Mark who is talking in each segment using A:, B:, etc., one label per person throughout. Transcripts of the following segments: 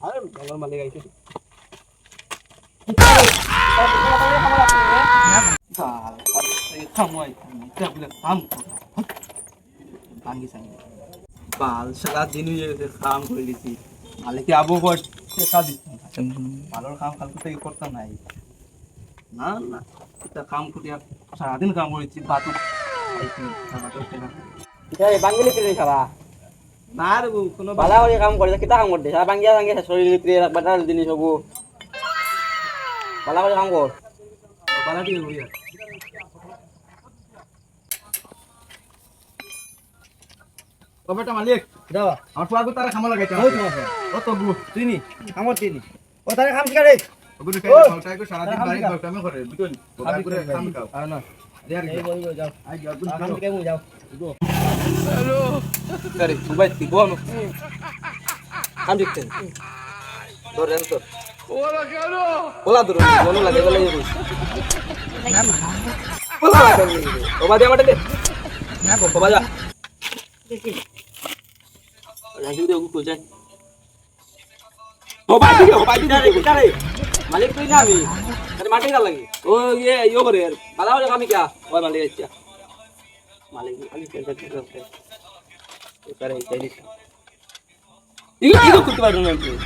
A: আরে বলার মালিক আইছে বাল সারা দিন কাম করে দিছি মালিকে আবু কর টাকা দিচ্ছি ভালোর কাম কালকে থেকে করতাম নাই না না এটা কাম করি সারাদিন কাম করেছি বাতু
B: বাঙ্গিলি কিনে খাবা
A: না রে কোনো
B: বালা করে কাম করে কিতা কাম করতে সারা বাঙ্গিয়া বাঙ্গিয়া শরীর ভিতরে বাটার জিনিস হবো বালা করে কাম কর
A: বালাটি করি কবেটা মালিক
B: দাও
A: আমার ফুয়াগো তারা খামা লাগাইতে
B: ওই তোমার
A: ও তো গু চিনি
B: কামর চিনি ও তারে কাম শিকারে
A: ওগুলো খাই সারা দিন বাড়ি কাম করে বুঝুন বাবা করে কাম খাও
B: আর না
A: দেয়ার
B: এই বই যাও
A: আই যাও
B: কাম শিকারে মু যাও
A: হ্যালো করে সুবাই কি বল কাম দেখতে ধরেন তো ওলা কেন ওলা ধরো বলো লাগে বলে যাবো ওলা লাগে ও বাদে আমারে দে না গো বাজা
B: দেখি
A: রাখি দে ওগু কোজাই ও বাদি দে কিটারে মালিক তুই না আমি আরে মাটি না লাগে ও ইয়ে করে यार বালা হলে কামি क्या ওই মালিক আচ্ছা মালিক খালি কেটে কেটে তো করে চাইলি ইগো করতে পারো না তুই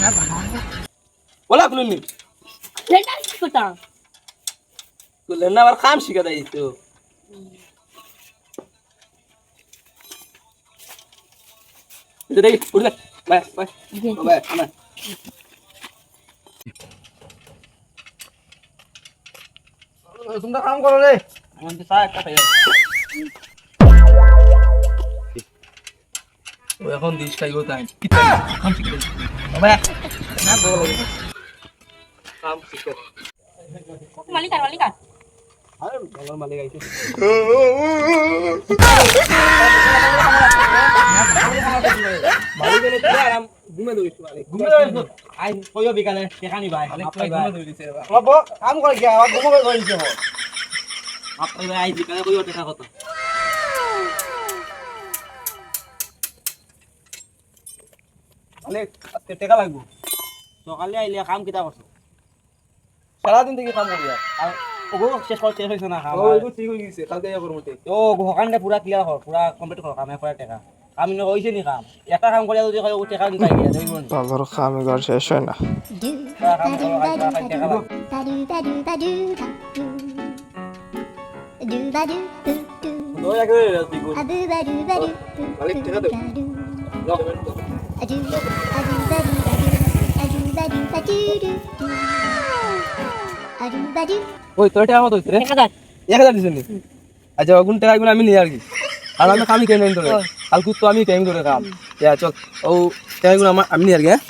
A: না বাবা ওলা কুলনি
C: সেটা কি কথা
A: কুলনি না আর কাম শিখা দেই তো দেখি উড়লে বাই বাই বাই না তোমরা কাম করো রে আমি তো সাহেব কাটাই ও এখন দিস খাইগো তাই কাম শিখে বাবা না বলো কাম শিখে
C: মালিক
A: আরে বলার মালিক আইছে মালিক এনে তো আরাম ঘুমে দইছ মালিক ঘুমে দইছ আই কইও বিকালে দেখানি ভাই আপনি ঘুমে দইছে বাবা কাম করে গিয়া আর ঘুমে দইছে হো আপনি ভাই আই বিকালে কইও দেখা কত মালিক আজকে টাকা লাগবো
B: সকালে আইলে কাম কিতা করছ
A: সারা দিন থেকে কাম করি আর
B: ওগো শেষ হইছে না কাম
A: ওইগো ঠিক হই গেছে কালকে যাব মতে
B: ও হকানটা পুরা ক্লিয়ার কর পুরা কমপ্লিট কর কামে করে টাকা কাম নে হইছে নি কাম একটা কাম করিয়া যদি কয় ও টাকা দিতে গিয়া দেইব নি
D: বাবার কাম ঘর শেষ হয় না
B: পুরা কাম করো আই টাকা লাগবে দয়া করে দিগো
A: মালিক টাকা দেব ওই তোর টাকা কত হইছে রে 1000 দিছেন নি আচ্ছা ওগুন টাকা গুলো আমি নিয়ে আর কি আর আমি কামই কেন ধরে কালকে তো আমি টাইম ধরে কাম চল ও টাকা গুলো আমি নিয়ে আর কি হ্যাঁ